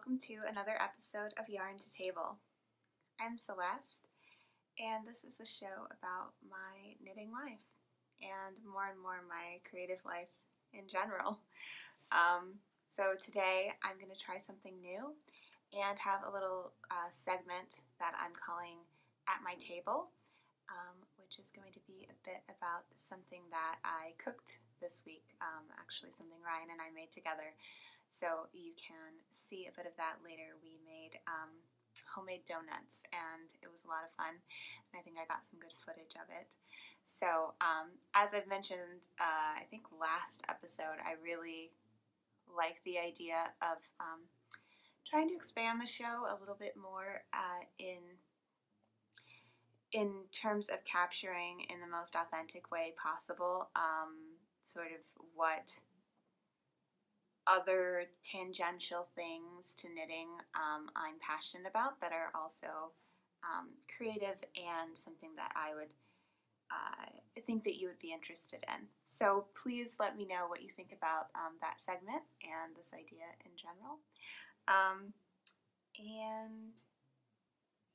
welcome to another episode of Yarn to Table. I'm Celeste, and this is a show about my knitting life, and more my creative life in general. So today I'm going to try something new and have a little segment that I'm calling At My Table, which is going to be a bit about something that I cooked this week, actually something Ryan and I made together. So you can see a bit of that later. We made homemade donuts, and it was a lot of fun, and I think I got some good footage of it. So as I've mentioned, I think last episode, I really like the idea of trying to expand the show a little bit more in terms of capturing in the most authentic way possible sort of what other tangential things to knitting I'm passionate about that are also creative and something that I would think that you would be interested in. So please let me know what you think about that segment and this idea in general. And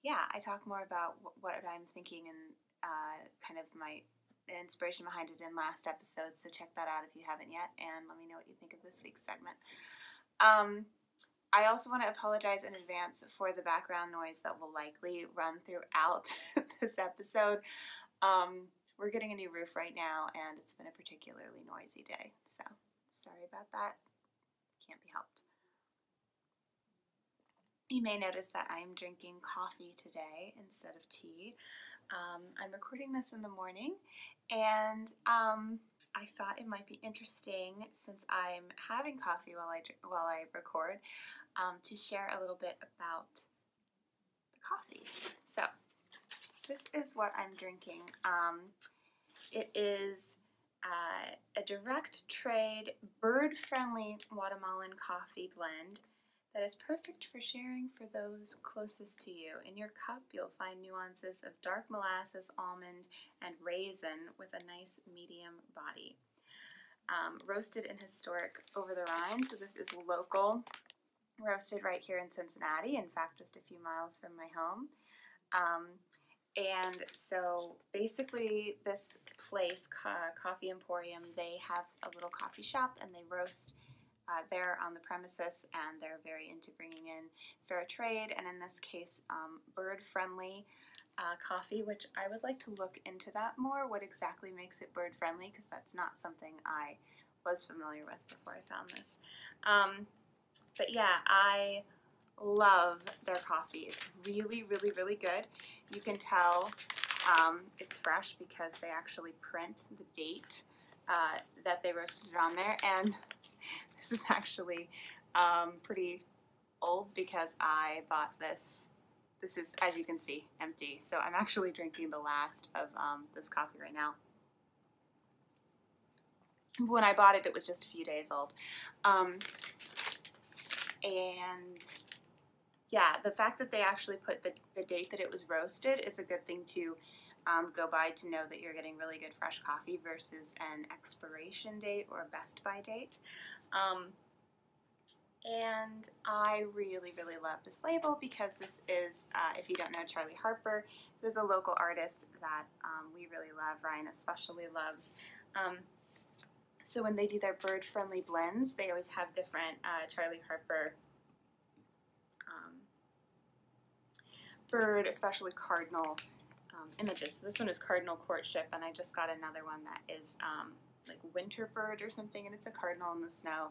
yeah, I talk more about what I'm thinking and kind of the inspiration behind it in last episode, so check that out if you haven't yet, and let me know what you think of this week's segment. I also want to apologize in advance for the background noise that will likely run throughout this episode. We're getting a new roof right now, and it's been a particularly noisy day, so sorry about that. Can't be helped. You may notice that I'm drinking coffee today instead of tea. I'm recording this in the morning, and I thought it might be interesting, since I'm having coffee while I record, to share a little bit about the coffee. So this is what I'm drinking. It is a direct trade, bird-friendly Guatemalan coffee blend that is perfect for sharing for those closest to you. In your cup, you'll find nuances of dark molasses, almond, and raisin with a nice medium body. Roasted in historic over-the-Rhine, so this is local, roasted right here in Cincinnati, in fact just a few miles from my home. And so basically this place, Coffee Emporium, they have a little coffee shop and they roast there on the premises, and they're very into bringing in fair trade, and in this case bird-friendly coffee, which I would like to look into that more, what exactly makes it bird-friendly, because that's not something I was familiar with before I found this. But yeah, I love their coffee. It's really good. You can tell it's fresh because they actually print the date that they roasted it on there, and this is actually pretty old because I bought this. This is, as you can see, empty. So I'm actually drinking the last of this coffee right now. When I bought it, it was just a few days old. And yeah, the fact that they actually put the date that it was roasted is a good thing to go by, to know that you're getting really good fresh coffee versus an expiration date or a best by date. And I really love this label because this is, if you don't know Charlie Harper, who's a local artist that we really love, Ryan especially loves. So when they do their bird-friendly blends, they always have different Charlie Harper bird, especially cardinal images. So this one is Cardinal Courtship, and I just got another one that is like Winter Bird or something, and it's a cardinal in the snow.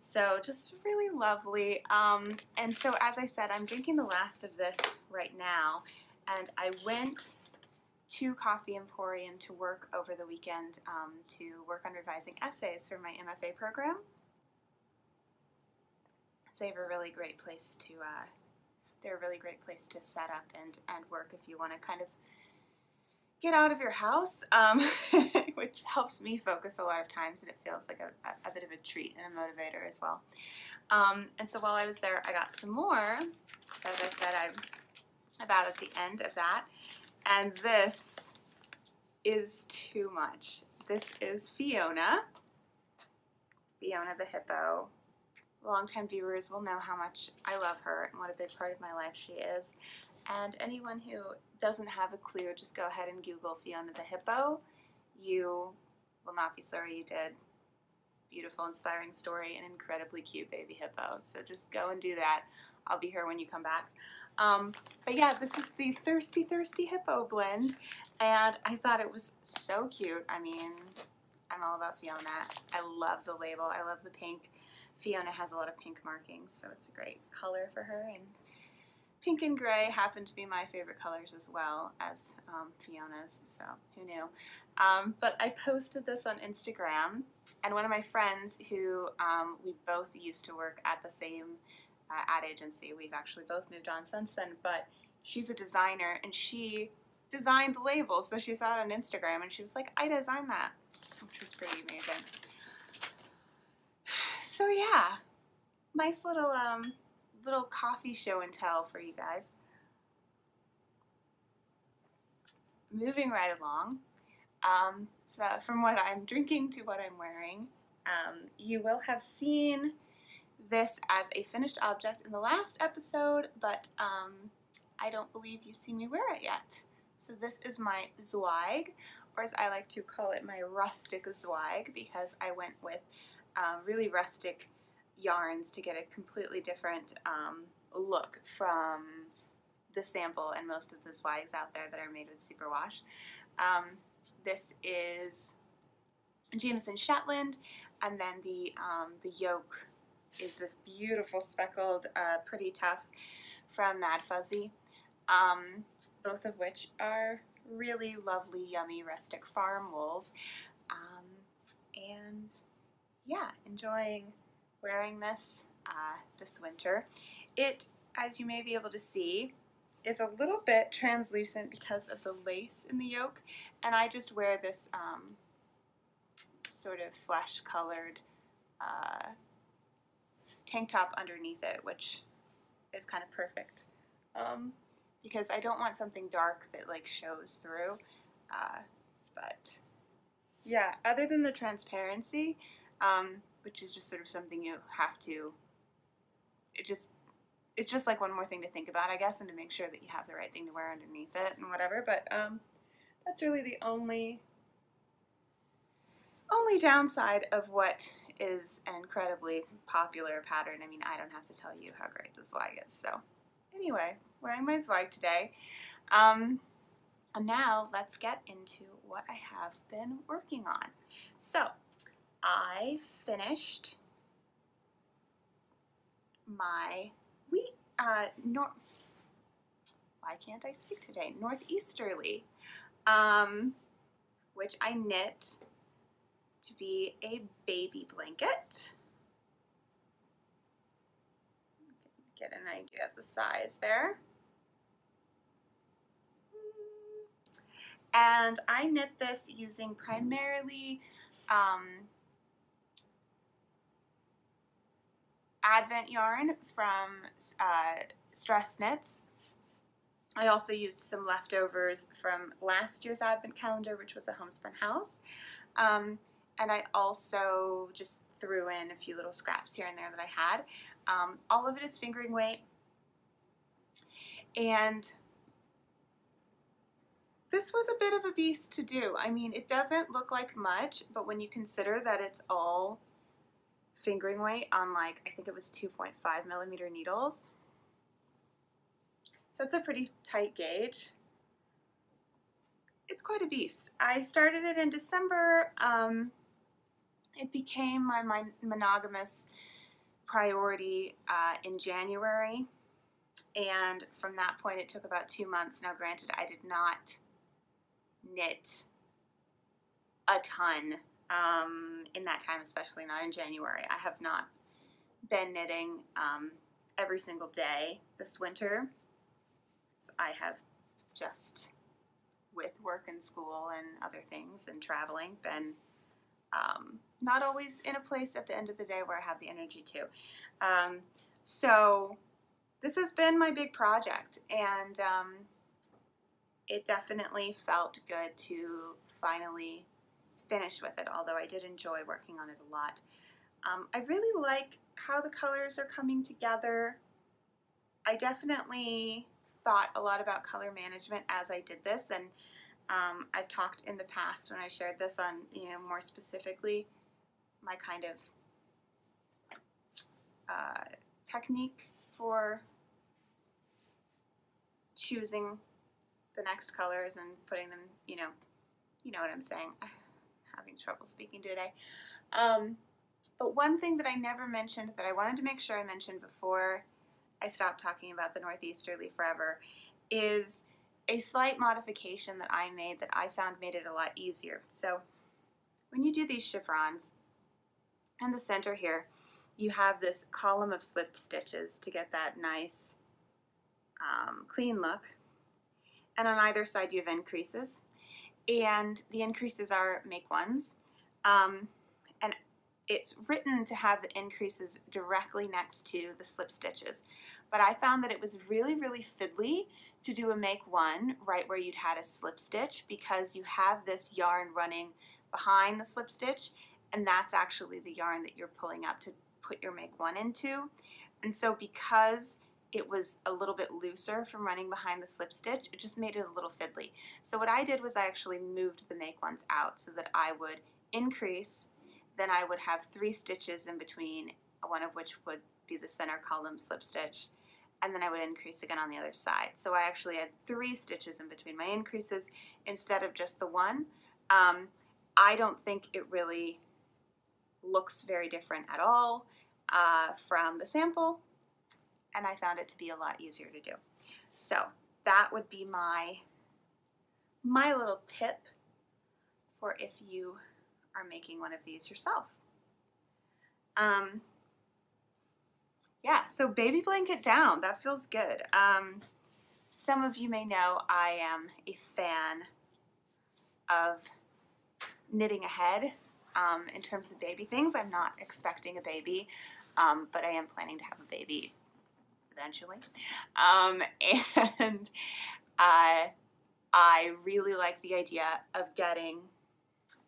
So just really lovely. And so as I said, I'm drinking the last of this right now, and I went to Coffee Emporium to work over the weekend to work on revising essays for my MFA program. So they have a really great place to they're a really great place to set up and work if you want to kind of get out of your house, which helps me focus a lot of times, and it feels like a bit of a treat and a motivator as well. And so while I was there, I got some more. So as I said, I'm about at the end of that, and this is too much. This is Fiona the hippo, longtime viewers will know how much I love her and what a big part of my life she is. And anyone who doesn't have a clue, just go ahead and Google Fiona the Hippo. You will not be sorry you did. Beautiful, inspiring story, and incredibly cute baby hippo. So just go and do that. I'll be here when you come back. But yeah, this is the Thirsty Thirsty Hippo blend, and I thought it was so cute. I mean, I'm all about Fiona. I love the label. I love the pink. Fiona has a lot of pink markings, so it's a great color for her, and pink and gray happen to be my favorite colors as well as Fiona's, so who knew. But I posted this on Instagram, and one of my friends who we both used to work at the same ad agency, we've actually both moved on since then, but she's a designer and she designed the labels, so she saw it on Instagram and she was like, I designed that, which was pretty amazing. So yeah, nice little little coffee show and tell for you guys. Moving right along, so from what I'm drinking to what I'm wearing, you will have seen this as a finished object in the last episode, but I don't believe you've seen me wear it yet. So this is my Zweig, or as I like to call it, my rustic Zweig, because I went with really rustic yarns to get a completely different look from the sample and most of the Zweigs out there that are made with superwash. This is Jamieson Shetland, and then the yoke is this beautiful speckled, pretty tough from Maddfuzzy, both of which are really lovely, yummy, rustic farm wools. And yeah, enjoying wearing this this winter. It, as you may be able to see, is a little bit translucent because of the lace in the yoke, and I just wear this sort of flesh-colored tank top underneath it, which is kind of perfect because I don't want something dark that like shows through, but yeah, other than the transparency, which is just sort of something you have to, it's just like one more thing to think about, I guess, and to make sure that you have the right thing to wear underneath it and whatever, but that's really the only downside of what is an incredibly popular pattern. I mean, I don't have to tell you how great the Zweig is. So anyway, wearing my Zweig today. And now let's get into what I have been working on. So I finished my why can't I speak today? Northeasterly, which I knit to be a baby blanket. Get an idea of the size there. And I knit this using primarily Advent yarn from Stress Knits. I also used some leftovers from last year's Advent calendar, which was a Homespun house. And I also just threw in a few little scraps here and there that I had. All of it is fingering weight. And this was a bit of a beast to do. I mean, it doesn't look like much, but when you consider that it's all fingering weight on, like, I think it was 2.5 millimeter needles. So it's a pretty tight gauge. It's quite a beast. I started it in December. It became my monogamous priority in January, and from that point it took about 2 months. Now granted, I did not knit a ton in that time, especially not in January. I have not been knitting every single day this winter. So I have just, with work and school and other things and traveling, been not always in a place at the end of the day where I have the energy to. So this has been my big project, and it definitely felt good to finally finish with it, although I did enjoy working on it a lot. I really like how the colors are coming together. I definitely thought a lot about color management as I did this, and I've talked in the past when I shared this on, more specifically my kind of technique for choosing the next colors and putting them, you know what I'm saying. I'm having trouble speaking today. But one thing that I never mentioned that I wanted to make sure I mentioned before I stopped talking about the Northeasterly forever is a slight modification that I made that I found made it a lot easier. So when you do these chiffons, in the center here, you have this column of slipped stitches to get that nice clean look. And on either side you have increases. And the increases are make ones. And it's written to have the increases directly next to the slip stitches. But I found that it was really, really fiddly to do a make one right where you'd had a slip stitch, because you have this yarn running behind the slip stitch, and that's actually the yarn that you're pulling up to put your make one into. And so because it was a little bit looser from running behind the slip stitch, it just made it a little fiddly. So what I did was I actually moved the make ones out so that I would increase, then I would have 3 stitches in between, one of which would be the center column slip stitch, and then I would increase again on the other side. So I actually had 3 stitches in between my increases instead of just the one. I don't think it really looks very different at all from the sample, and I found it to be a lot easier to do. So that would be my little tip for if you are making one of these yourself. Yeah, so baby blanket down, that feels good. Some of you may know I am a fan of knitting ahead in terms of baby things. I'm not expecting a baby, but I am planning to have a baby eventually. And I really like the idea of getting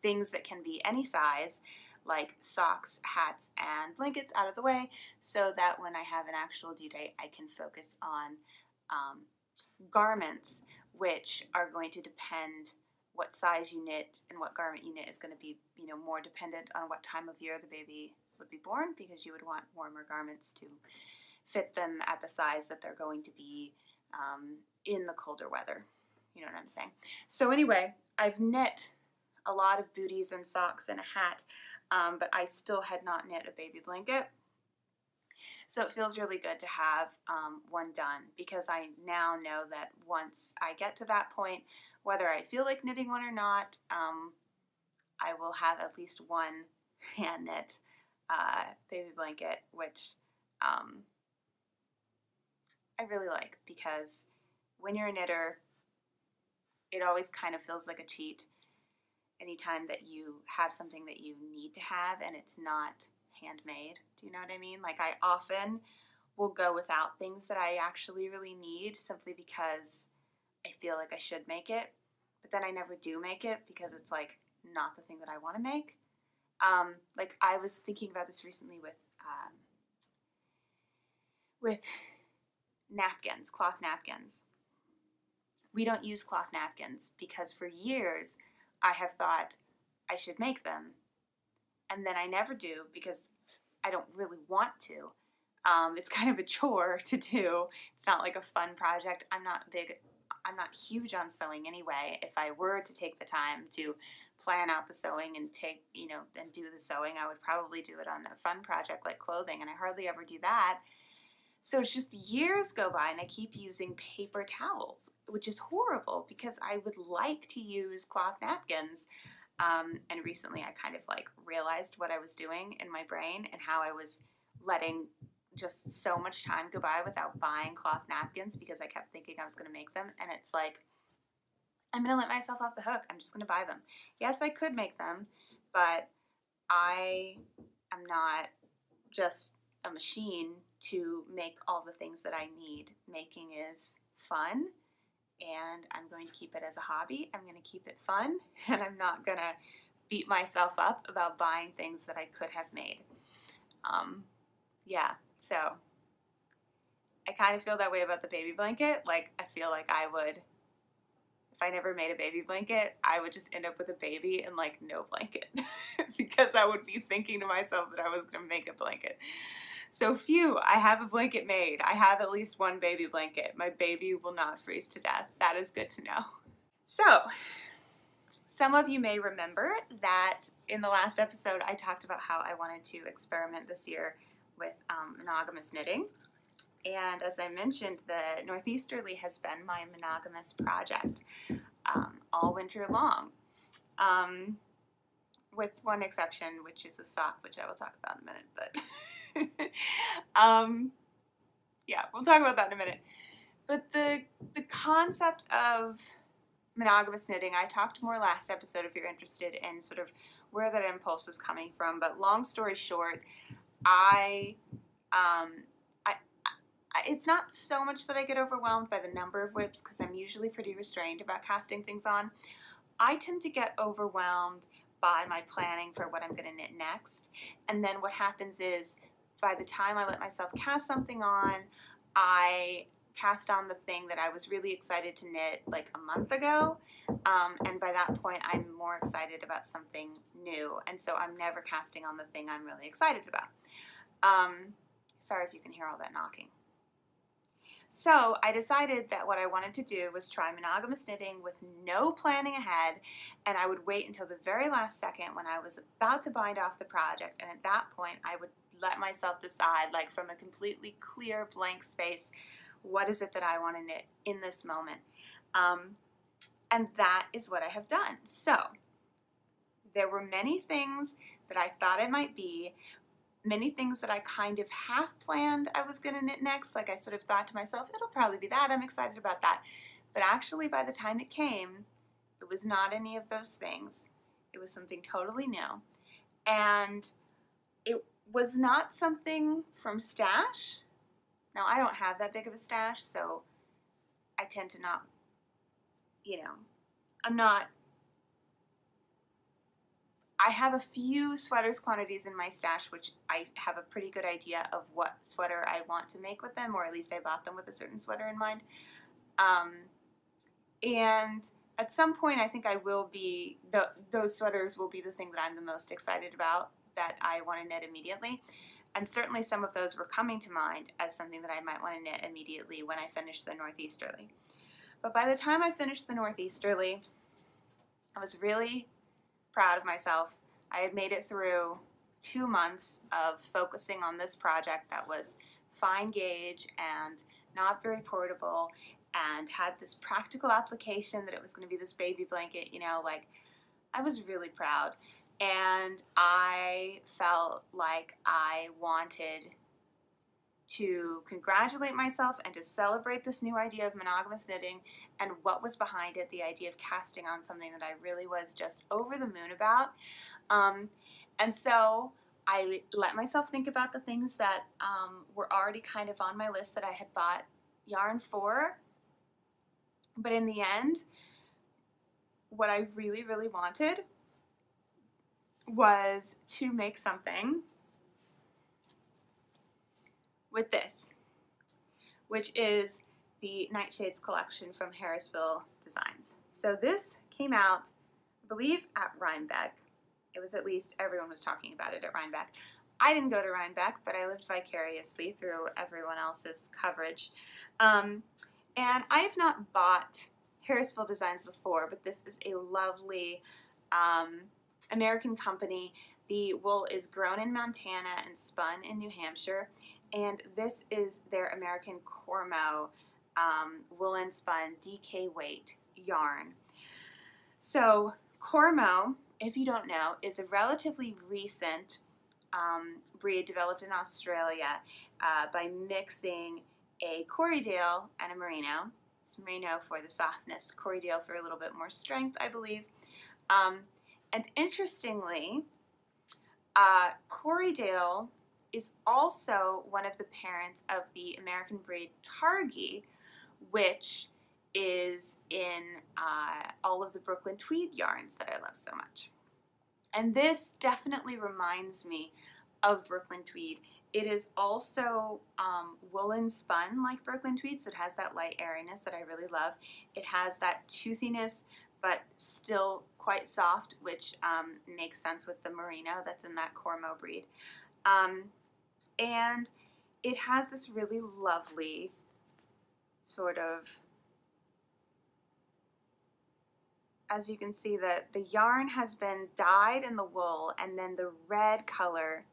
things that can be any size, like socks, hats, and blankets out of the way, so that when I have an actual due date, I can focus on garments, which are going to depend what size you knit and what garment you knit is going to be, more dependent on what time of year the baby would be born, because you would want warmer garments to fit them at the size that they're going to be in the colder weather. You know what I'm saying? So anyway, I've knit a lot of booties and socks and a hat, but I still had not knit a baby blanket. So it feels really good to have one done, because I now know that once I get to that point, whether I feel like knitting one or not, I will have at least one hand knit baby blanket, which I really like, because when you're a knitter, it always kind of feels like a cheat anytime that you have something that you need to have and it's not handmade. Do you know what I mean? Like, I often will go without things that I actually really need simply because I feel like I should make it, but then I never do make it because it's like not the thing that I want to make. Like, I was thinking about this recently with napkins, cloth napkins. We don't use cloth napkins because for years I have thought I should make them, and then I never do because I don't really want to. It's kind of a chore to do. It's not like a fun project. I'm not huge on sewing anyway. If I were to take the time to plan out the sewing and and do the sewing, I would probably do it on a fun project like clothing, and I hardly ever do that. So it's just years go by and I keep using paper towels, which is horrible because I would like to use cloth napkins. And recently I kind of like realized what I was doing in my brain and how I was letting just so much time go by without buying cloth napkins because I kept thinking I was going to make them. And it's like, I'm going to let myself off the hook. I'm just going to buy them. Yes, I could make them, but I am not just a machine to make all the things that I need. Making is fun, and I'm going to keep it as a hobby. I'm going to keep it fun, and I'm not going to beat myself up about buying things that I could have made. yeah, so I kind of feel that way about the baby blanket. Like, I feel like I would, if I never made a baby blanket, I would just end up with a baby and like no blanket because I would be thinking to myself that I was going to make a blanket. So phew, I have a blanket made. I have at least one baby blanket. My baby will not freeze to death. That is good to know. So, some of you may remember that in the last episode I talked about how I wanted to experiment this year with monogamous knitting. And as I mentioned, the Northeasterly has been my monogamous project all winter long. With one exception, which is a sock, which I will talk about in a minute, but yeah, we'll talk about that in a minute. But the concept of monogamous knitting, I talked more last episode if you're interested in sort of where that impulse is coming from, but long story short, it's not so much that I get overwhelmed by the number of whips because I'm usually pretty restrained about casting things on. I tend to get overwhelmed by my planning for what I'm going to knit next, and then what happens is by the time I let myself cast something on, I cast on the thing that I was really excited to knit like a month ago, and by that point I'm more excited about something new, and so I'm never casting on the thing I'm really excited about. Sorry if you can hear all that knocking. So I decided that what I wanted to do was try monogamous knitting with no planning ahead, and I would wait until the very last second when I was about to bind off the project, and at that point I would let myself decide, like from a completely clear blank space, what is it that I want to knit in this moment. And that is what I have done. So there were many things that I thought it might be, many things that I kind of half planned I was going to knit next. Like I sort of thought to myself, it'll probably be that, I'm excited about that. But actually by the time it came, it was not any of those things. It was something totally new. And it was not something from stash. Now I don't have that big of a stash, so I tend to not, I have a few sweaters quantities in my stash, which I have a pretty good idea of what sweater I want to make with them, or at least I bought them with a certain sweater in mind. And at some point I think I will be, those sweaters will be the thing that I'm the most excited about, that I want to knit immediately. And certainly some of those were coming to mind as something that I might want to knit immediately when I finished the Northeasterly. But by the time I finished the Northeasterly, I was really proud of myself. I had made it through 2 months of focusing on this project that was fine gauge and not very portable, and had this practical application that it was going to be this baby blanket, like I was really proud. And I felt like I wanted to congratulate myself and to celebrate this new idea of monogamous knitting and what was behind it, the idea of casting on something that I really was just over the moon about. And so I let myself think about the things that were already kind of on my list that I had bought yarn for. But in the end, what I really, really wanted was to make something with this, which is the Nightshades collection from Harrisville Designs. So this came out, I believe, at Rhinebeck. It was, at least everyone was talking about it at Rhinebeck. I didn't go to Rhinebeck, but I lived vicariously through everyone else's coverage. And I have not bought Harrisville Designs before, but this is a lovely American company. The wool is grown in Montana and spun in New Hampshire, and this is their American Cormo woolen spun DK weight yarn. So Cormo, if you don't know, is a relatively recent breed developed in Australia by mixing a Corriedale and a Merino. It's Merino for the softness, Corriedale for a little bit more strength, I believe. And interestingly, Corriedale is also one of the parents of the American breed Targhee, which is in all of the Brooklyn Tweed yarns that I love so much. And this definitely reminds me of Brooklyn Tweed. It is also woolen spun like Brooklyn Tweed, so it has that light airiness that I really love. It has that toothiness, but still quite soft, which makes sense with the merino that's in that Cormo breed. And it has this really lovely sort of, as you can see, that the yarn has been dyed in the wool, and then the red color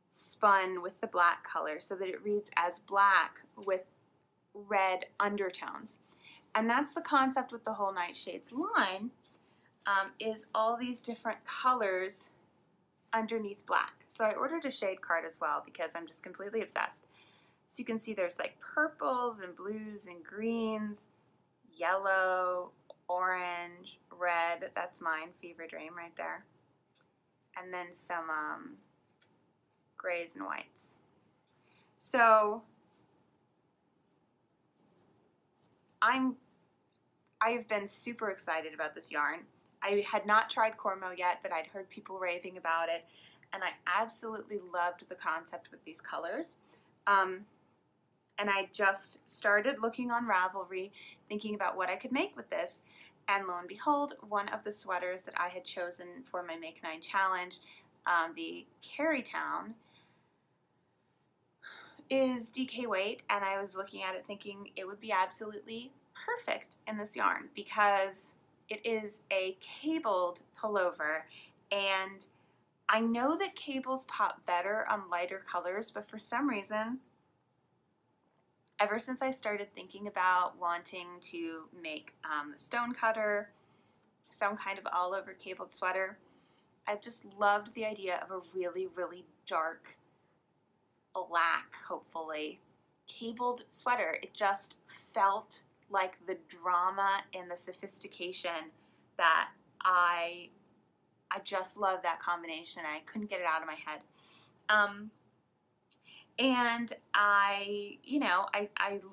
spun with the black color so that it reads as black with red undertones. And that's the concept with the whole Nightshades line, is all these different colors underneath black. So I ordered a shade card as well because I'm just completely obsessed. So you can see there's like purples and blues and greens, yellow, orange, red, that's mine, Fever Dream right there. And then some grays and whites. So I've been super excited about this yarn. I had not tried Cormo yet, but I'd heard people raving about it, and I absolutely loved the concept with these colors. And I just started looking on Ravelry, thinking about what I could make with this, and lo and behold, one of the sweaters that I had chosen for my Make 9 challenge, the Kerrytown, is DK weight, and I was looking at it thinking it would be absolutely perfect in this yarn because it is a cabled pullover, and I know that cables pop better on lighter colors, but for some reason, ever since I started thinking about wanting to make a stonecutter, some kind of all-over cabled sweater, I've just loved the idea of a really, really dark, black, hopefully, cabled sweater. It just felt like the drama and the sophistication that I just love that combination. I couldn't get it out of my head. And I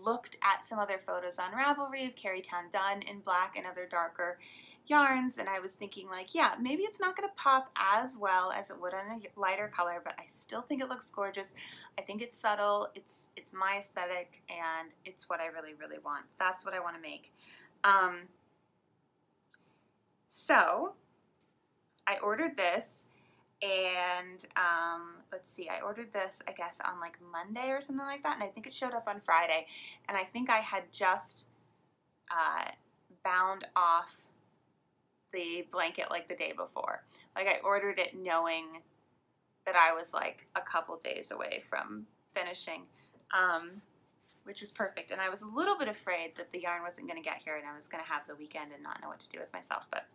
looked at some other photos on Ravelry of Kerrytown done in black and other darker yarns, and I was thinking like, yeah, maybe it's not going to pop as well as it would on a lighter color, but I still think it looks gorgeous. I think it's subtle, it's my aesthetic, and it's what I really, really want. That's what I want to make. So I ordered this, and let's see, I ordered this, I guess, on like Monday or something like that, and I think it showed up on Friday, and I think I had just bound off the blanket like the day before. Like I ordered it knowing that I was like a couple days away from finishing, which was perfect. And I was a little bit afraid that the yarn wasn't going to get here and I was going to have the weekend and not know what to do with myself, but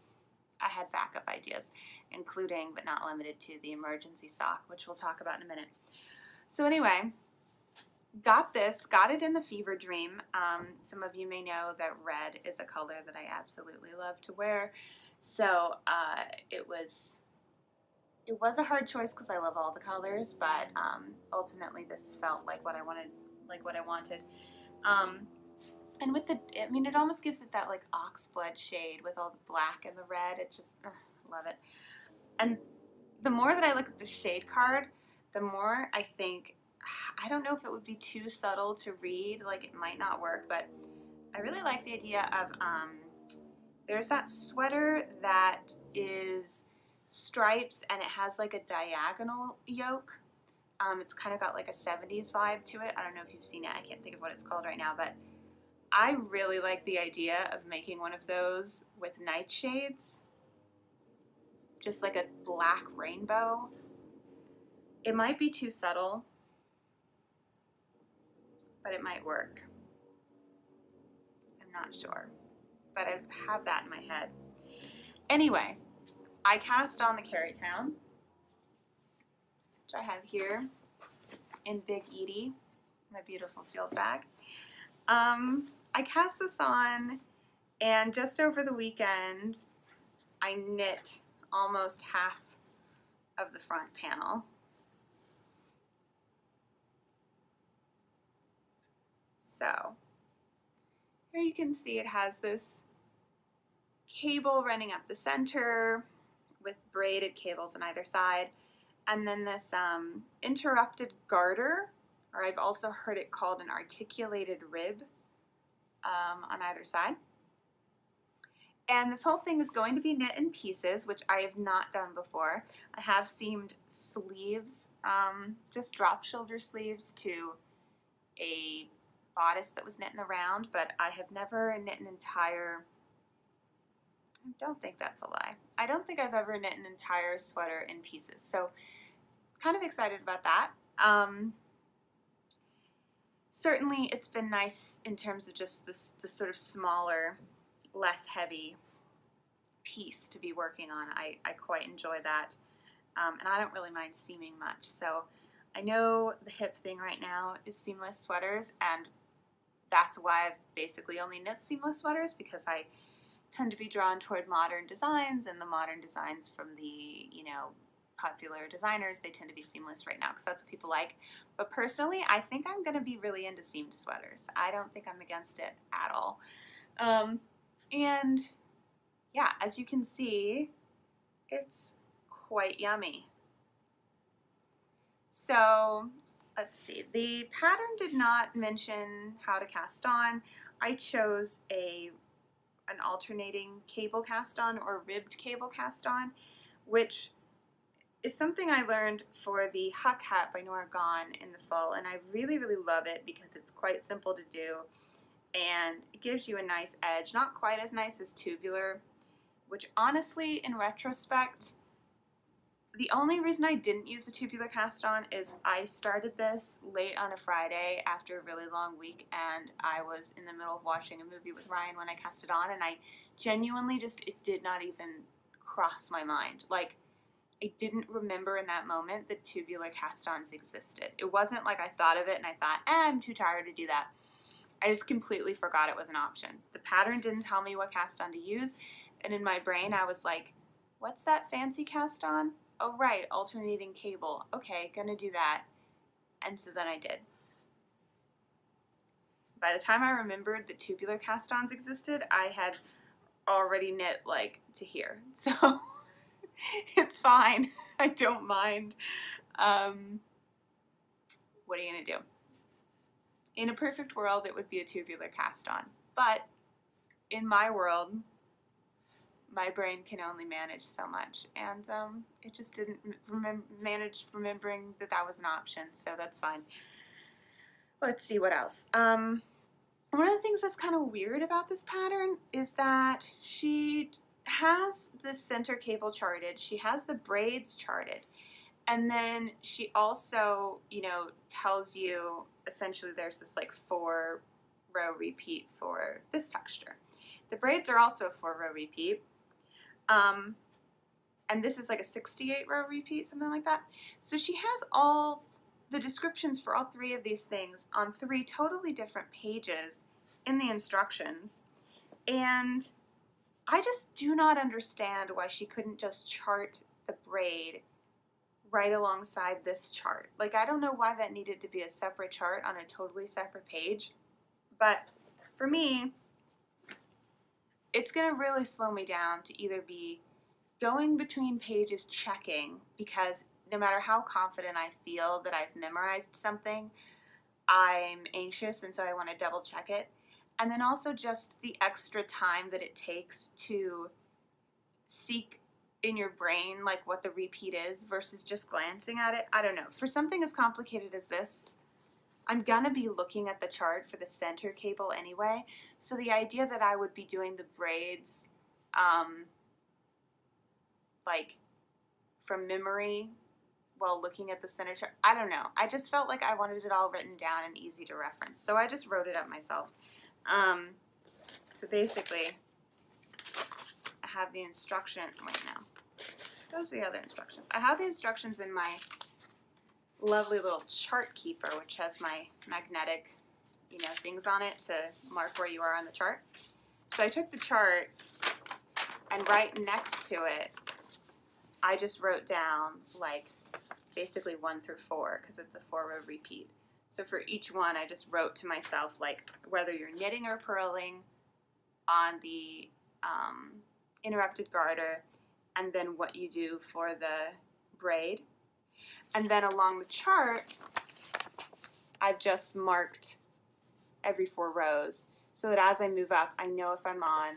I had backup ideas, including but not limited to the emergency sock, which we'll talk about in a minute. So anyway, got it in the Fever Dream. Some of you may know that red is a color that I absolutely love to wear. So it was a hard choice because I love all the colors, but ultimately this felt like what I wanted. And with it almost gives it that like oxblood shade with all the black and the red. It just, love it. And the more that I look at the shade card, the more I think, I don't know if it would be too subtle to read, like it might not work, but I really like the idea of, there's that sweater that is stripes and it has like a diagonal yoke. It's kind of got like a 70s vibe to it. I don't know if you've seen it. I can't think of what it's called right now, but I really like the idea of making one of those with Nightshades. Just like a black rainbow. It might be too subtle, but it might work. I'm not sure, but I have that in my head. Anyway, I cast on the Kerrytown, which I have here in Big Edie, my beautiful field bag. I cast this on, and just over the weekend, I knit almost half of the front panel. So here you can see it has this cable running up the center with braided cables on either side, and then this interrupted garter, or I've also heard it called an articulated rib on either side. And this whole thing is going to be knit in pieces, which I have not done before. I have seamed sleeves, just drop shoulder sleeves to a bodice that was knit in the round, but I have never knit an entire, I don't think that's a lie. I don't think I've ever knit an entire sweater in pieces, so kind of excited about that. Certainly it's been nice in terms of just this sort of smaller, less heavy piece to be working on. I quite enjoy that, and I don't really mind seaming much. So I know the hip thing right now is seamless sweaters, and that's why I've basically only knit seamless sweaters, because I tend to be drawn toward modern designs, and the modern designs from the, you know, popular designers, they tend to be seamless right now because that's what people like. But personally, I think I'm going to be really into seamed sweaters. I don't think I'm against it at all. And yeah, as you can see, it's quite yummy. So let's see, the pattern did not mention how to cast on. I chose an alternating cable cast on, or ribbed cable cast on, which is something I learned for the Huck hat by Nora Gone in the fall, and I really, really love it because it's quite simple to do, and it gives you a nice edge. Not quite as nice as tubular, which honestly, in retrospect, the only reason I didn't use the tubular cast on is I started this late on a Friday after a really long week, and I was in the middle of watching a movie with Ryan when I cast it on, and I genuinely just, it did not even cross my mind. Like, I didn't remember in that moment that tubular cast-ons existed. It wasn't like I thought of it and I thought, I'm too tired to do that. I just completely forgot it was an option. The pattern didn't tell me what cast-on to use, and in my brain I was like, what's that fancy cast-on? Oh right, alternating cable. Okay, gonna do that. And so then I did. By the time I remembered that tubular cast-ons existed, I had already knit like to here. So it's fine. I don't mind. What are you gonna do? In a perfect world, it would be a tubular cast on, but in my world, my brain can only manage so much, and it just didn't manage remembering that that was an option, so that's fine. Let's see what else. One of the things that's kind of weird about this pattern is that she has the center cable charted, she has the braids charted, and then she also, you know, tells you essentially there's this like 4-row repeat for this texture. The braids are also a 4-row repeat, and this is like a 68-row repeat, something like that. So she has all the descriptions for all 3 of these things on 3 totally different pages in the instructions, and I just do not understand why she couldn't just chart the braid right alongside this chart. Like, I don't know why that needed to be a separate chart on a totally separate page, but for me, it's going to really slow me down to either be going between pages checking, because no matter how confident I feel that I've memorized something, I'm anxious and so I want to double check it. And then also just the extra time that it takes to seek in your brain like what the repeat is versus just glancing at it. I don't know. For something as complicated as this, I'm gonna be looking at the chart for the center cable anyway. So the idea that I would be doing the braids like from memory while looking at the center chart, I don't know. I just felt like I wanted it all written down and easy to reference. So I just wrote it up myself. So basically, I have the instructions. Wait, no. Those are the other instructions. I have the instructions in my lovely little chart keeper, which has my magnetic, you know, things on it to mark where you are on the chart. So I took the chart, and right next to it, I just wrote down, like, basically 1 through 4, because it's a 4-row repeat. So for each one, I just wrote to myself, like, whether you're knitting or purling on the interrupted garter, and then what you do for the braid. And then along the chart, I've just marked every 4 rows so that as I move up, I know if I'm on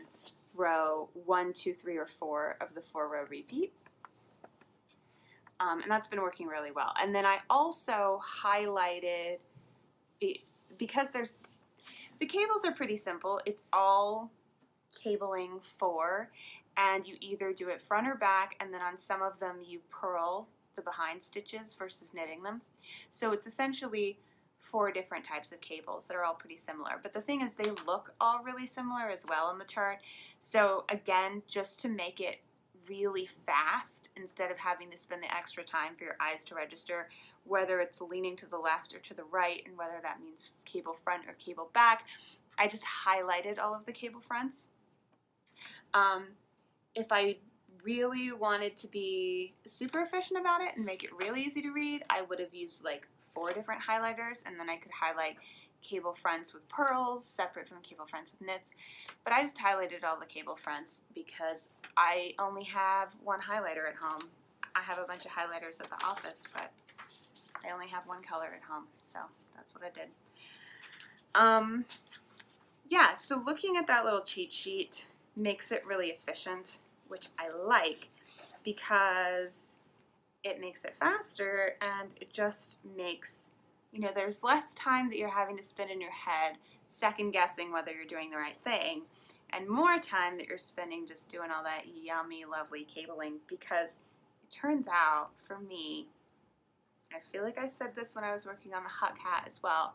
row 1, 2, 3, or 4 of the 4-row repeat. And that's been working really well. And then I also highlighted, because the cables are pretty simple. It's all cabling 4, and you either do it front or back, and then on some of them you purl the behind stitches versus knitting them. So it's essentially 4 different types of cables that are all pretty similar. But the thing is, they look all really similar as well on the chart. So again, just to make it really fast, instead of having to spend the extra time for your eyes to register whether it's leaning to the left or to the right, and whether that means cable front or cable back, I just highlighted all of the cable fronts. If I really wanted to be super efficient about it and make it really easy to read, I would have used like 4 different highlighters, and then I could highlight cable fronts with purls separate from cable fronts with knits. But I just highlighted all the cable fronts because I only have 1 highlighter at home. I have a bunch of highlighters at the office, but I only have 1 color at home, so that's what I did. Yeah, so looking at that little cheat sheet makes it really efficient, which I like because it makes it faster, and it just makes, you know, there's less time that you're having to spend in your head second guessing whether you're doing the right thing, and more time that you're spending just doing all that yummy, lovely cabling. Because it turns out, for me, I feel like I said this when I was working on the Huck hat as well,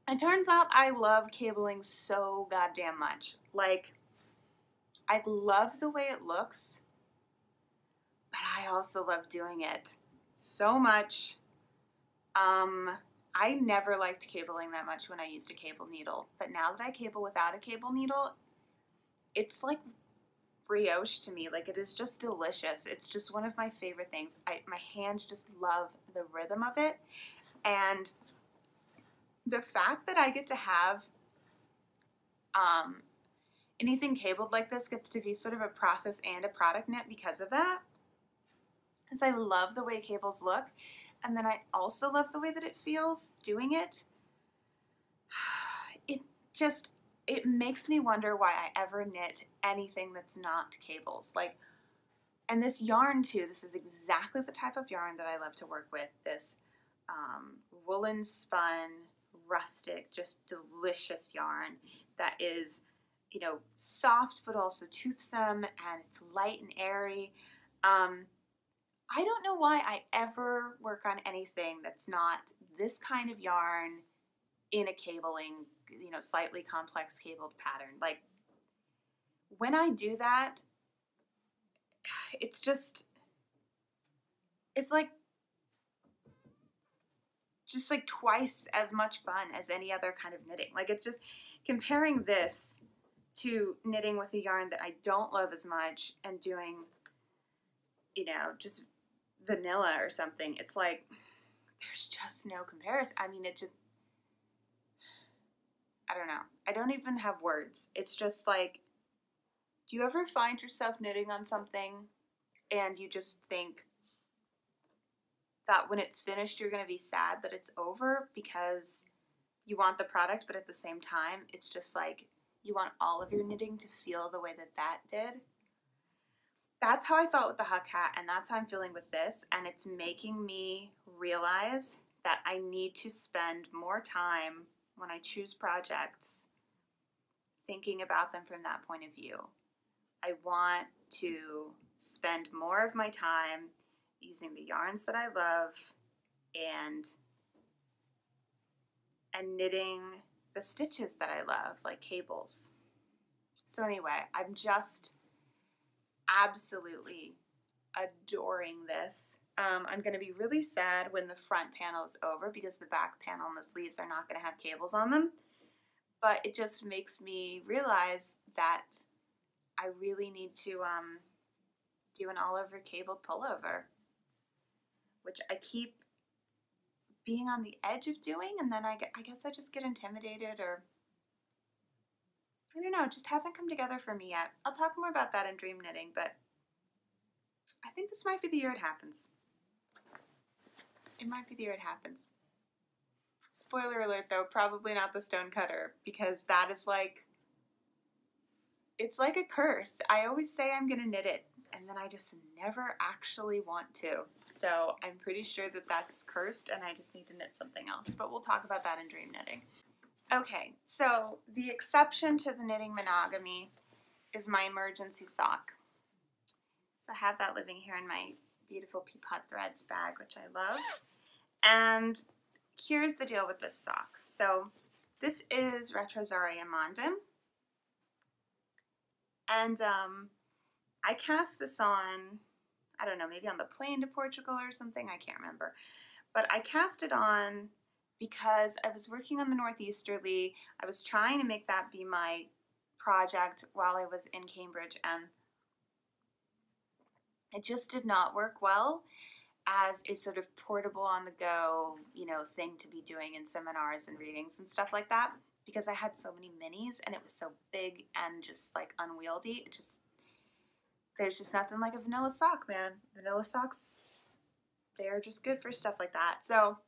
it turns out I love cabling so goddamn much. Like, I love the way it looks, but I also love doing it so much. I never liked cabling that much when I used a cable needle, but now that I cable without a cable needle, it's like brioche to me. Like, it is just delicious. It's just one of my favorite things. My hands just love the rhythm of it, and the fact that I get to have anything cabled like this gets to be sort of a process and a product knit because of that. Because I love the way cables look, and then I also love the way that it feels doing it. It makes me wonder why I ever knit anything that's not cables. Like, and this yarn too, this is exactly the type of yarn that I love to work with. This woolen spun, rustic, just delicious yarn that is, you know, soft but also toothsome, and it's light and airy. I don't know why I ever work on anything that's not this kind of yarn in a cabling, you know, slightly complex cabled pattern. Like, when I do that, it's like twice as much fun as any other kind of knitting. Like, it's just comparing this to knitting with a yarn that I don't love as much and doing, you know, just vanilla or something. It's like, there's just no comparison. I mean, it just, I don't know. I don't even have words. It's just like, do you ever find yourself knitting on something and you just think that when it's finished, you're going to be sad that it's over because you want the product, but at the same time, it's just like, you want all of your knitting to feel the way that that did? That's how I felt with the Huck hat, and that's how I'm feeling with this, and it's making me realize that I need to spend more time when I choose projects thinking about them from that point of view. I want to spend more of my time using the yarns that I love and knitting the stitches that I love, like cables. So anyway, I'm just absolutely adoring this. I'm going to be really sad when the front panel is over because the back panel and the sleeves are not going to have cables on them. But it just makes me realize that I really need to do an all-over cabled pullover, which I keep being on the edge of doing, and then I guess I just get intimidated, or I don't know, it just hasn't come together for me yet. I'll talk more about that in dream knitting, but I think this might be the year it happens. It might be the year it happens. Spoiler alert though, probably not the stone cutter, because that is like, it's like a curse. I always say I'm gonna knit it, and then I just never actually want to. So I'm pretty sure that that's cursed and I just need to knit something else, but we'll talk about that in dream knitting. Okay, so the exception to the knitting monogamy is my emergency sock. So I have that living here in my beautiful Peapod Threads bag, which I love. And here's the deal with this sock. So this is Retrosaria Mondim. And I cast this on, I don't know, maybe on the plane to Portugal or something, I can't remember. But I cast it on because I was working on the Northeasterly. I was trying to make that be my project while I was in Cambridge, and it just did not work well as a sort of portable on the go, you know, thing to be doing in seminars and readings and stuff like that, because I had so many minis and it was so big and just like unwieldy. It just, there's just nothing like a vanilla sock, man. Vanilla socks, they are just good for stuff like that. So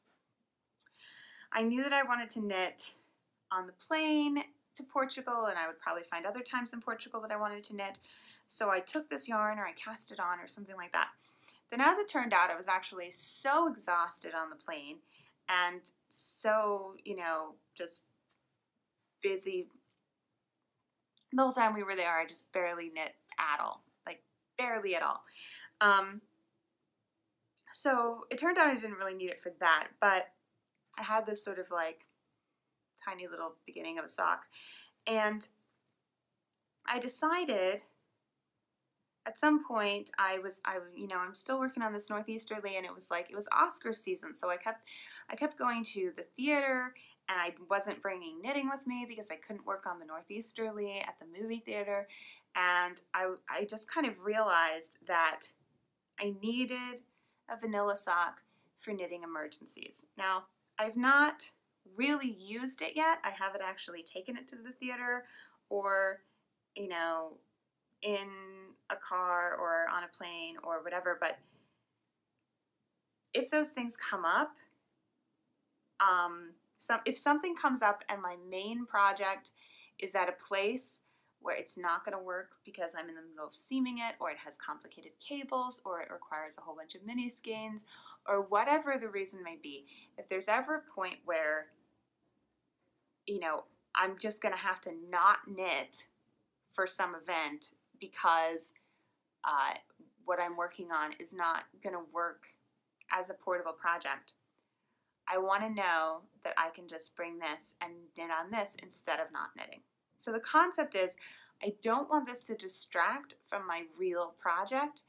I knew that I wanted to knit on the plane to Portugal, and I would probably find other times in Portugal that I wanted to knit. So I took this yarn, or I cast it on, or something like that. Then as it turned out, I was actually so exhausted on the plane and so, you know, just busy. The whole time we were there, I just barely knit at all, like barely at all. So it turned out I didn't really need it for that, but I had this sort of like tiny little beginning of a sock, and I decided at some point you know, I'm still working on this Northeasterly, and it was Oscar season, so I kept going to the theater, and I wasn't bringing knitting with me because I couldn't work on the Northeasterly at the movie theater, and I just kind of realized that I needed a vanilla sock for knitting emergencies. Now, I've not really used it yet. I haven't actually taken it to the theater or, you know, in a car or on a plane or whatever, but if those things come up, if something comes up and my main project is at a place where it's not going to work because I'm in the middle of seaming it, or it has complicated cables, or it requires a whole bunch of mini skeins, or whatever the reason may be, if there's ever a point where, you know, I'm just going to have to not knit for some event because what I'm working on is not going to work as a portable project, I want to know that I can just bring this and knit on this instead of not knitting. So the concept is, I don't want this to distract from my real project,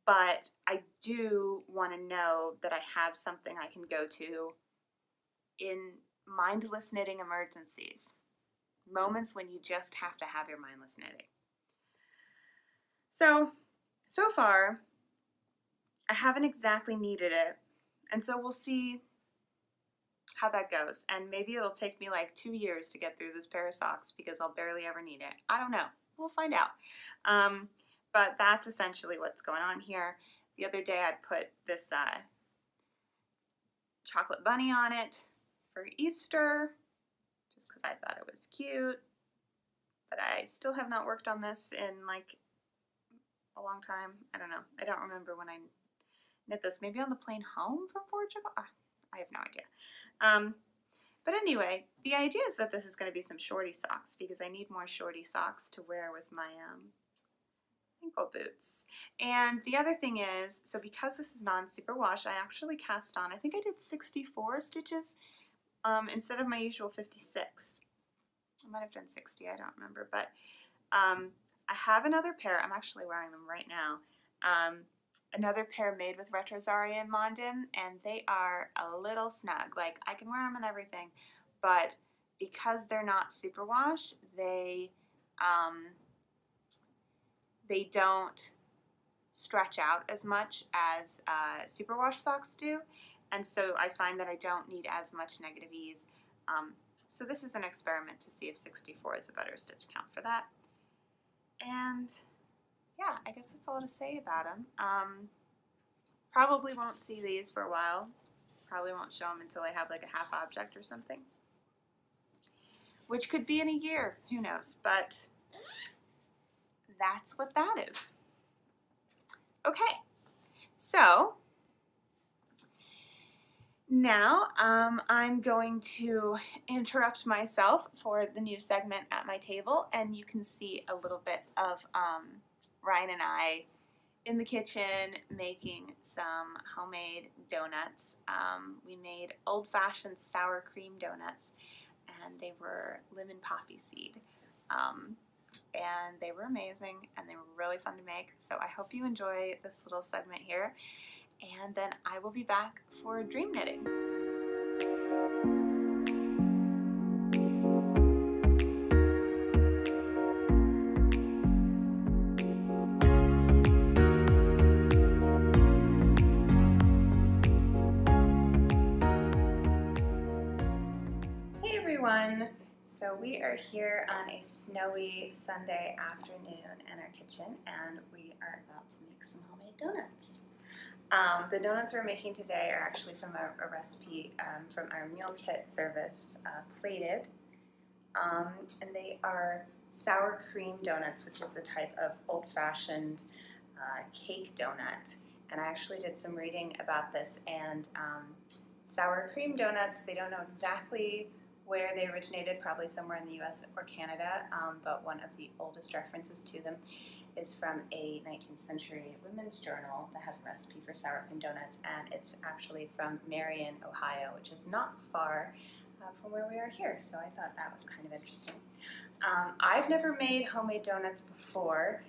but I do want to know that I have something I can go to in mindless knitting emergencies, moments when you just have to have your mindless knitting. So far, I haven't exactly needed it, and so we'll see how that goes, and maybe it'll take me like 2 years to get through this pair of socks because I'll barely ever need it. I don't know. We'll find out. But that's essentially what's going on here. The other day I put this chocolate bunny on it for Easter just because I thought it was cute, but I still have not worked on this in like a long time. I don't know. I don't remember when I knit this. Maybe on the plane home from Portugal? I have no idea. But anyway, the idea is that this is going to be some shorty socks because I need more shorty socks to wear with my ankle boots. And the other thing is, so because this is non-superwash, I actually cast on, I think I did 64 stitches instead of my usual 56. I might have done 60, I don't remember, but I have another pair. I'm actually wearing them right now. Another pair made with Retrosaria Mondim, and they are a little snug. Like, I can wear them and everything, but because they're not superwash, they don't stretch out as much as superwash socks do, and so I find that I don't need as much negative ease. So this is an experiment to see if 64 is a better stitch count for that. And yeah, I guess that's all to say about them. Probably won't see these for a while. Probably won't show them until I have like a half object or something. Which could be in a year, who knows, but that's what that is. Okay, so now I'm going to interrupt myself for the new segment at my table, and you can see a little bit of Ryan and I in the kitchen making some homemade donuts. We made old-fashioned sour cream donuts, and they were lemon poppy seed. And they were amazing, and they were really fun to make. So I hope you enjoy this little segment here, and then I will be back for dream knitting. Hey everyone! So we are here on a snowy Sunday afternoon in our kitchen, and we are about to make some homemade donuts. The donuts we're making today are actually from a recipe from our meal kit service, Plated, and they are sour cream donuts, which is a type of old-fashioned cake donut. And I actually did some reading about this, and sour cream donuts, they don't know exactly where they originated, probably somewhere in the US or Canada, but one of the oldest references to them is from a 19th century women's journal that has a recipe for sour cream donuts, and it's actually from Marion, Ohio, which is not far from where we are here, so I thought that was kind of interesting. I've never made homemade donuts before.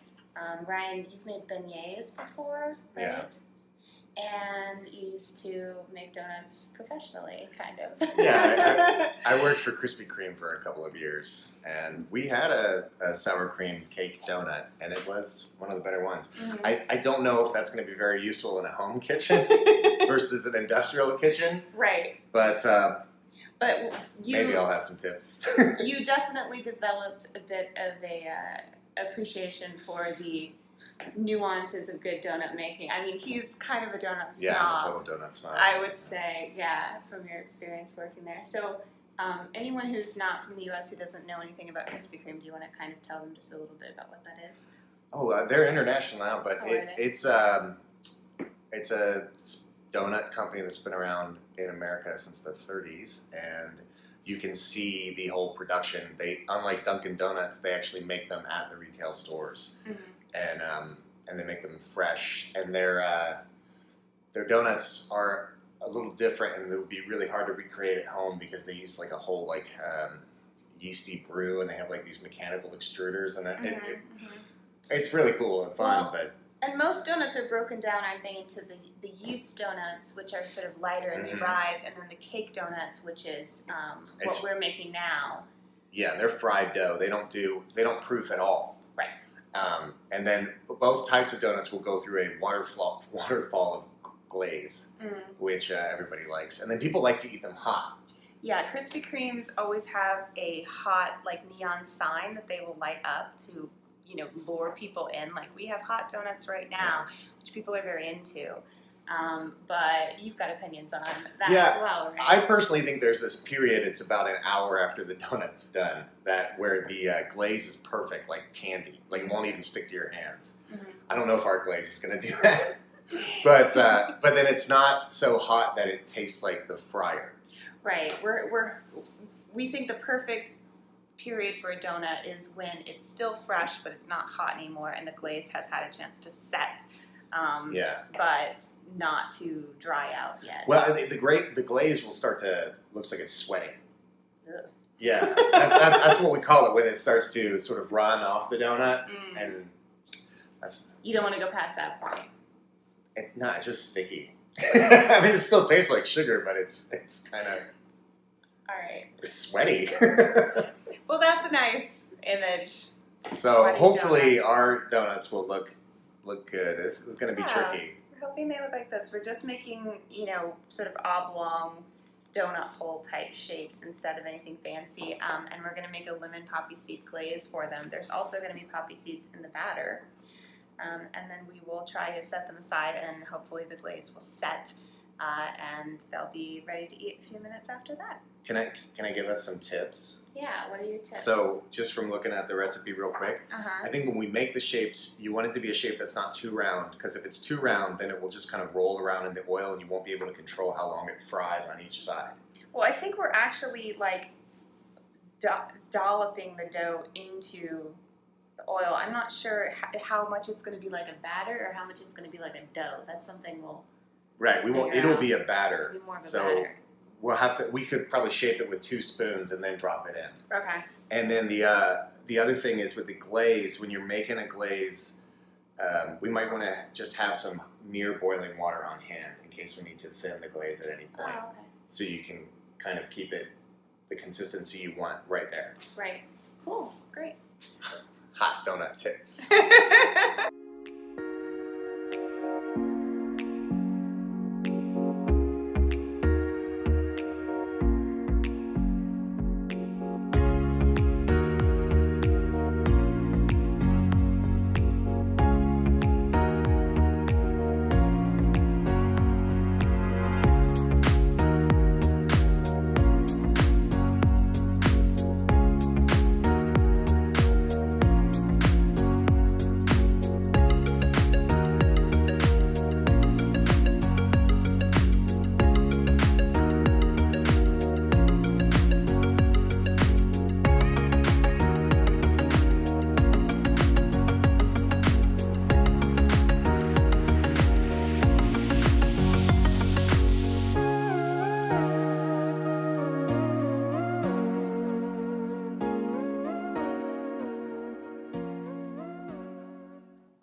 Ryan, you've made beignets before, right? Yeah. And you used to make donuts professionally, kind of. Yeah, I worked for Krispy Kreme for a couple of years, and we had a sour cream cake donut, and it was one of the better ones. Mm-hmm. I don't know if that's going to be very useful in a home kitchen versus an industrial kitchen. Right. But maybe I'll have some tips. You definitely developed a bit of a appreciation for the nuances of good donut making. I mean, he's kind of a donut snob. Yeah, I'm a total donut snob. I would say, yeah, from your experience working there. So, anyone who's not from the U.S. who doesn't know anything about Krispy Kreme, do you want to kind of tell them just a little bit about what that is? Oh, they're international now, but it's a donut company that's been around in America since the 30s, and you can see the whole production. They, unlike Dunkin' Donuts, they actually make them at the retail stores. Mm-hmm. And they make them fresh, and their donuts are a little different, and it would be really hard to recreate at home because they use like a whole yeasty brew, and they have like these mechanical extruders, and it's really cool and fun. Well, and most donuts are broken down, I think, into the yeast donuts, which are sort of lighter and they rise, and then the cake donuts, which is what we're making now. Yeah, they're fried dough. They don't proof at all. Right. And then both types of donuts will go through a waterfall of glaze, which everybody likes. And then people like to eat them hot. Yeah, Krispy Kremes always have a hot, like, neon sign that they will light up to, you know, lure people in. Like, we have hot donuts right now, which people are very into. But you've got opinions on that as well, right? I personally think there's this period, it's about an hour after the donut's done, where the glaze is perfect, like candy. Like, it won't even stick to your hands. Mm-hmm. I don't know if our glaze is going to do that. But then it's not so hot that it tastes like the fryer. Right. We think the perfect period for a donut is when it's still fresh, but it's not hot anymore, and the glaze has had a chance to set. But not to dry out yet. Well, the glaze will start to, looks like it's sweating. Ugh. Yeah, that's what we call it when it starts to sort of run off the donut, and that's. You don't want to go past that point. It's just sticky. I mean, it still tastes like sugar, but it's kind of. All right. It's sweaty. Well, that's a nice image. So hopefully our donuts will look good. This is going to be tricky. We're hoping they look like this. We're just making, you know, sort of oblong donut hole type shapes instead of anything fancy. And we're going to make a lemon poppy seed glaze for them. There's also going to be poppy seeds in the batter. and then we will try to set them aside, and hopefully the glaze will set, and they'll be ready to eat a few minutes after that. Can I give us some tips? Yeah, what are your tips? So, just from looking at the recipe real quick, I think when we make the shapes, you want it to be a shape that's not too round, because if it's too round, then it will just kind of roll around in the oil, and you won't be able to control how long it fries on each side. Well, I think we're actually like dolloping the dough into the oil. I'm not sure how much it's going to be like a batter or how much it's going to be like a dough. That's something we'll Right. It'll be a batter. It'll be more of a so batter. We'll have to. We could probably shape it with 2 spoons and then drop it in. Okay. And then the other thing is with the glaze. When you're making a glaze, we might want to just have some near boiling water on hand in case we need to thin the glaze at any point. Oh, okay. So you can kind of keep it the consistency you want right there. Right. Cool. Great. Hot donut tips.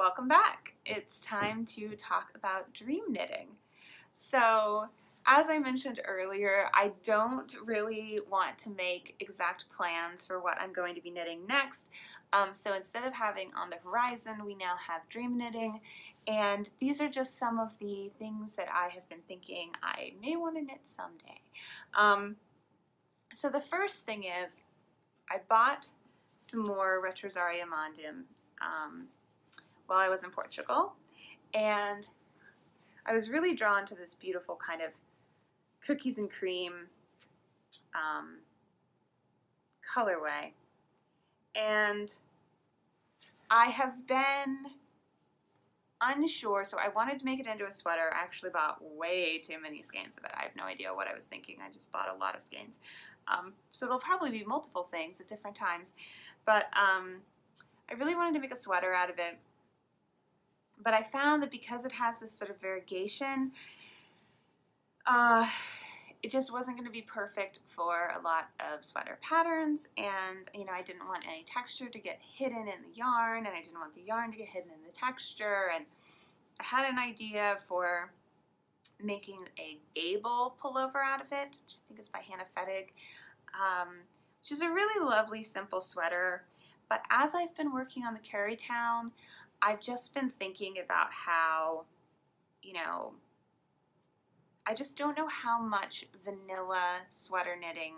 Welcome back. It's time to talk about dream knitting. So, as I mentioned earlier, I don't really want to make exact plans for what I'm going to be knitting next. So instead of having on the horizon, we now have dream knitting, and these are just some of the things that I have been thinking I may want to knit someday. So the first thing is, I bought some more Retrosaria Mondim while I was in Portugal, and I was really drawn to this beautiful kind of cookies and cream colorway, and I have been unsure. So I wanted to make it into a sweater. I actually bought way too many skeins of it. I have no idea what I was thinking. I just bought a lot of skeins. So it'll probably be multiple things at different times, but I really wanted to make a sweater out of it. But I found that because it has this sort of variegation, it just wasn't going to be perfect for a lot of sweater patterns, and you know, I didn't want any texture to get hidden in the yarn, and I didn't want the yarn to get hidden in the texture, and I had an idea for making a gable pullover out of it, which I think is by Hannah Fettig, which is a really lovely, simple sweater. But as I've been working on the Kerrytown, I've just been thinking about how, you know, I just don't know how much vanilla sweater knitting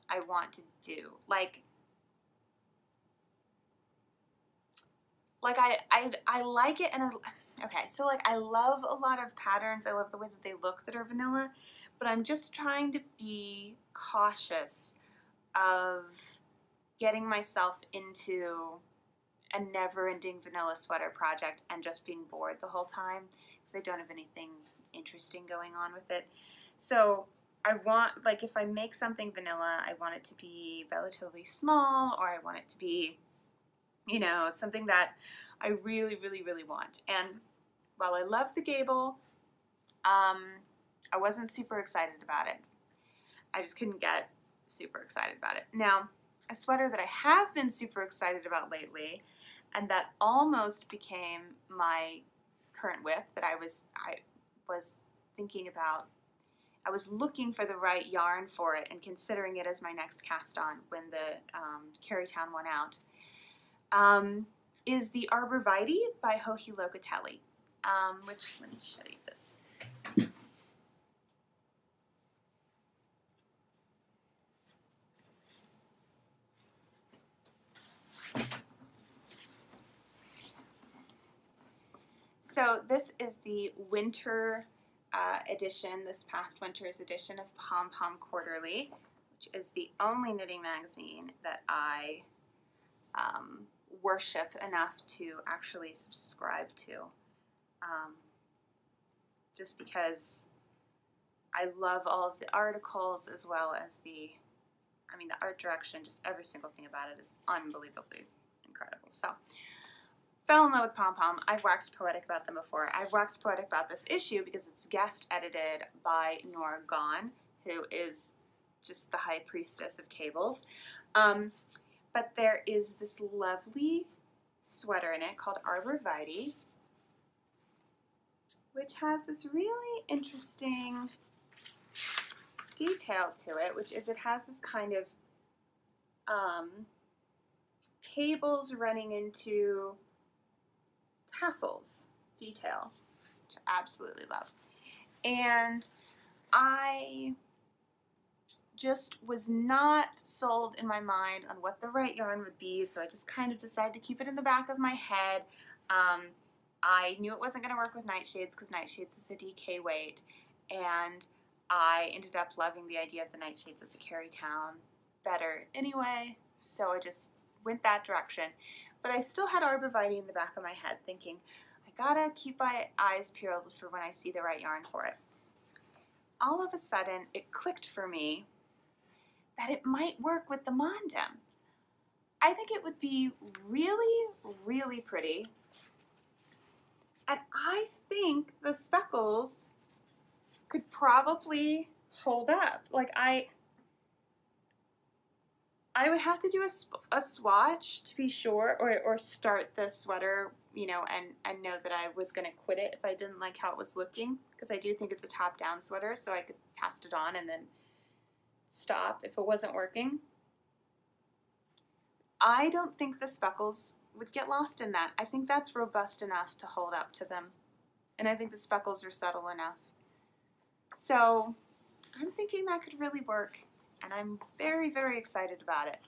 I want to do. Like I like it, and okay, so like I love a lot of patterns. I love the way that they look that are vanilla, but I'm just trying to be cautious of getting myself into a never-ending vanilla sweater project and just being bored the whole time because I don't have anything interesting going on with it. So I want, like, if I make something vanilla, I want it to be relatively small, or I want it to be, you know, something that I really, really, really want. And while I love the gable, I wasn't super excited about it. I just couldn't get super excited about it. Now, a sweater that I have been super excited about lately, and that almost became my current whip that I was thinking about. I was looking for the right yarn for it and considering it as my next cast on when the Kerrytown went out, is the Arbor Vitae by Locatelli, which, let me show you this. So this is the winter edition, this past winter's edition of Pom Pom Quarterly, which is the only knitting magazine that I worship enough to actually subscribe to. Just because I love all of the articles as well as the art direction, just every single thing about it is unbelievably incredible. So, fell in love with Pom Pom. I've waxed poetic about them before. I've waxed poetic about this issue because it's guest edited by Nora Gone, who is just the high priestess of cables. But there is this lovely sweater in it called Arbor Vitae, which has this really interesting detail to it, which is it has this kind of cables running into tassels detail, which I absolutely love. And I just was not sold in my mind on what the right yarn would be, so I just kind of decided to keep it in the back of my head. I knew it wasn't going to work with Nightshades because Nightshades is a DK weight, and I ended up loving the idea of the Nightshades as a Kerrytown better anyway, so I just went that direction. But I still had Arbor Vitae in the back of my head thinking, I gotta keep my eyes peeled for when I see the right yarn for it. All of a sudden, it clicked for me that it might work with the Mondim. I think it would be really, really pretty. And I think the speckles could probably hold up. Like I would have to do a swatch to be sure, or start the sweater, you know, and know that I was going to quit it if I didn't like how it was looking, because I do think it's a top-down sweater, so I could cast it on and then stop if it wasn't working. I don't think the speckles would get lost in that. I think that's robust enough to hold up to them, and I think the speckles are subtle enough. So I'm thinking that could really work, and I'm very, very excited about it.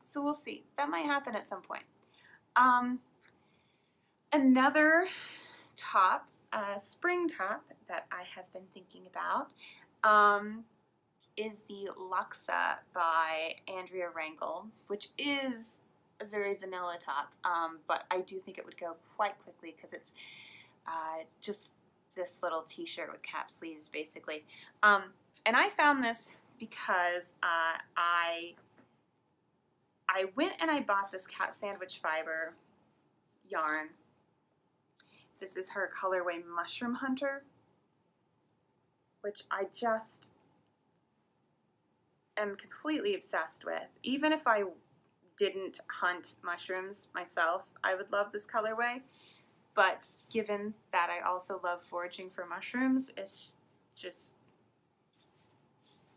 So we'll see. That might happen at some point. Another top, spring top that I have been thinking about is the Luxa by Andrea Rangel, which is a very vanilla top, but I do think it would go quite quickly because it's just this little t-shirt with cap sleeves, basically. And I found this because I went and I bought this cat sandwich fiber yarn. This is her colorway Mushroom Hunter, which I just am completely obsessed with. Even if I didn't hunt mushrooms myself, I would love this colorway. But given that I also love foraging for mushrooms, it's just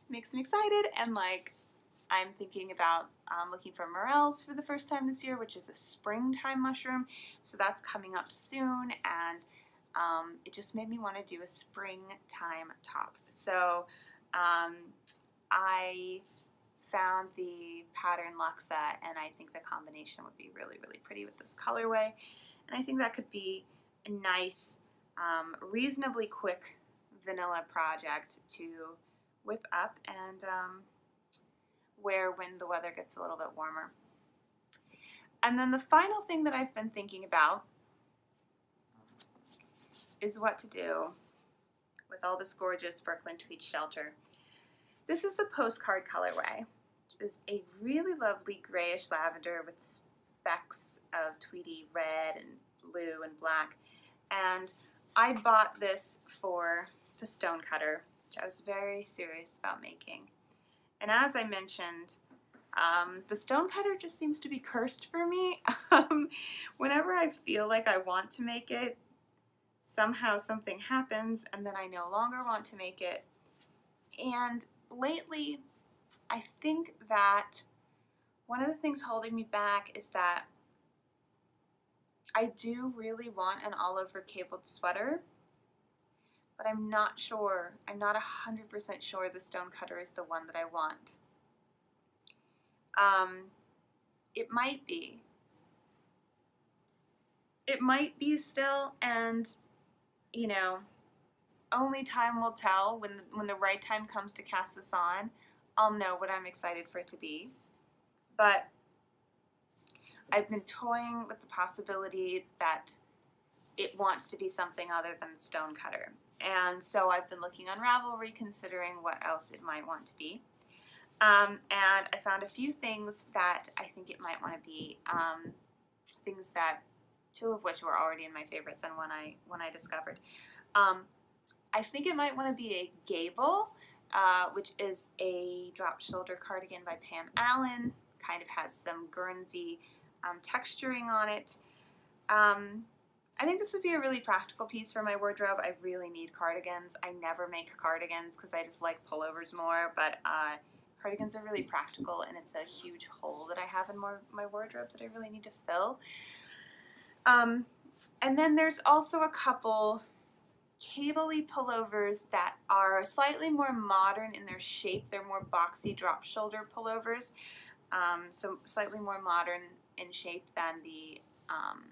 makes me excited, and like I'm thinking about looking for morels for the first time this year, which is a springtime mushroom, so that's coming up soon, and it just made me want to do a springtime top. So I found the pattern Luxa, and I think the combination would be really, really pretty with this colorway, and I think that could be a nice, reasonably quick vanilla project to whip up and wear when the weather gets a little bit warmer. And then the final thing that I've been thinking about is what to do with all this gorgeous Brooklyn tweed shelter. This is the Postcard colorway, which is a really lovely grayish lavender with specks of tweedy red and blue and black. And I bought this for the stonecutter, which I was very serious about making. And as I mentioned, the stonecutter just seems to be cursed for me. Whenever I feel like I want to make it, somehow something happens and then I no longer want to make it. And lately, I think that one of the things holding me back is that I do really want an all-over cabled sweater, but I'm not sure, I'm not 100% sure the stonecutter is the one that I want. It might be. it might be still, and, you know, only time will tell. When the right time comes to cast this on, I'll know what I'm excited for it to be. But I've been toying with the possibility that it wants to be something other than the stonecutter. And so I've been looking on Ravelry, considering what else it might want to be. And I found a few things that I think it might want to be, things that, two of which were already in my favorites and one I discovered. I think it might want to be a gable, which is a drop shoulder cardigan by Pam Allen. Kind of has some Guernsey texturing on it. I think this would be a really practical piece for my wardrobe. I really need cardigans. I never make cardigans because I just like pullovers more, but cardigans are really practical, and it's a huge hole that I have in my wardrobe that I really need to fill. And then there's also a couple cable-y pullovers that are slightly more modern in their shape. They're more boxy drop shoulder pullovers, so slightly more modern in shape than the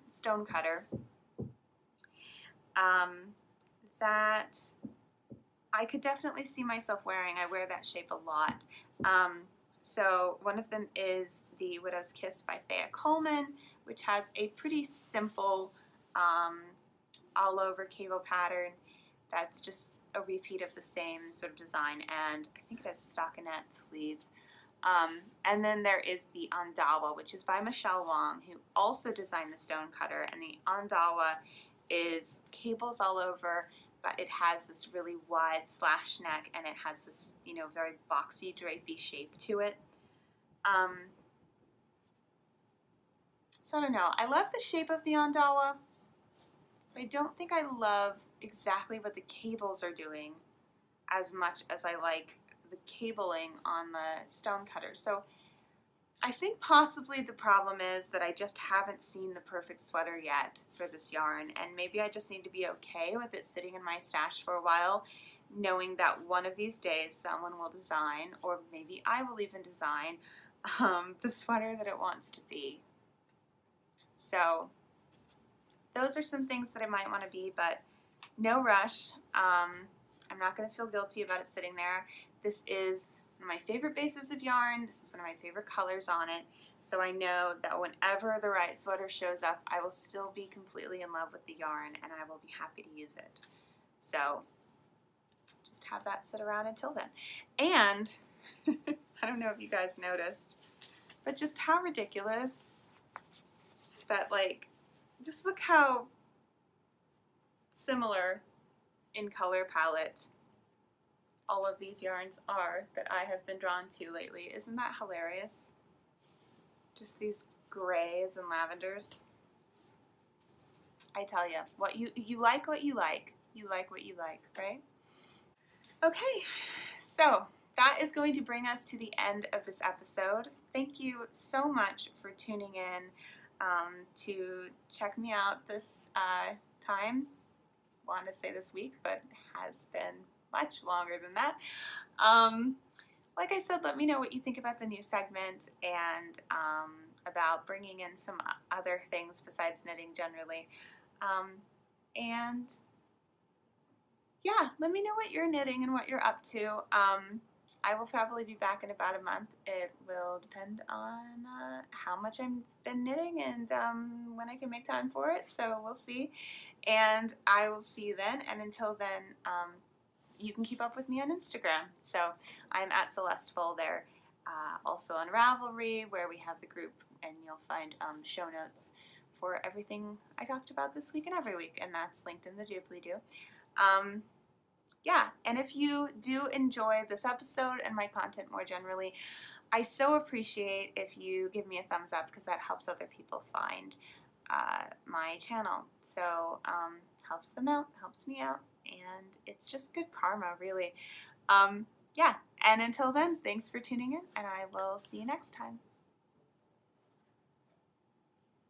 stonecutter. That I could definitely see myself wearing. I wear that shape a lot. So one of them is the Widow's Kiss by Thea Coleman, which has a pretty simple all over cable pattern that's just a repeat of the same sort of design, and I think it has stockinette sleeves. And then there is the Andawa, which is by Michelle Wong, who also designed the stonecutter, and the Andawa is cables all over, but it has this really wide slash neck, and it has this, you know, very boxy, drapey shape to it. So I don't know. I love the shape of the Andawa, but I don't think I love exactly what the cables are doing as much as I like the cabling on the stonecutter. So I think possibly the problem is that I just haven't seen the perfect sweater yet for this yarn, and maybe I just need to be okay with it sitting in my stash for a while, knowing that one of these days someone will design, or maybe I will even design, the sweater that it wants to be. So those are some things that I might want to be, but no rush. I'm not going to feel guilty about it sitting there. This is one of my favorite bases of yarn. This is one of my favorite colors on it. So I know that whenever the right sweater shows up, I will still be completely in love with the yarn, and I will be happy to use it. So just have that sit around until then. And I don't know if you guys noticed, but just how ridiculous that, like, just look how similar in color palette all of these yarns are that I have been drawn to lately. Isn't that hilarious? Just these grays and lavenders. I tell you, what you like what you like. You like what you like, right? Okay, so that is going to bring us to the end of this episode. Thank you so much for tuning in to check me out this time. I want to say this week, but has been much longer than that. Like I said, let me know what you think about the new segment, and about bringing in some other things besides knitting generally. And yeah, let me know what you're knitting and what you're up to. I will probably be back in about a month. It will depend on how much I've been knitting and when I can make time for it, so we'll see. And I will see you then, and until then, you can keep up with me on Instagram. So I'm at Celesteful there, also on Ravelry, where we have the group, and you'll find show notes for everything I talked about this week and every week, and that's linked in the doobly-doo. Yeah, and if you do enjoy this episode and my content more generally, I so appreciate if you give me a thumbs up, because that helps other people find my channel. So helps them out, helps me out, and it's just good karma, really. Yeah, and until then, thanks for tuning in, and I will see you next time.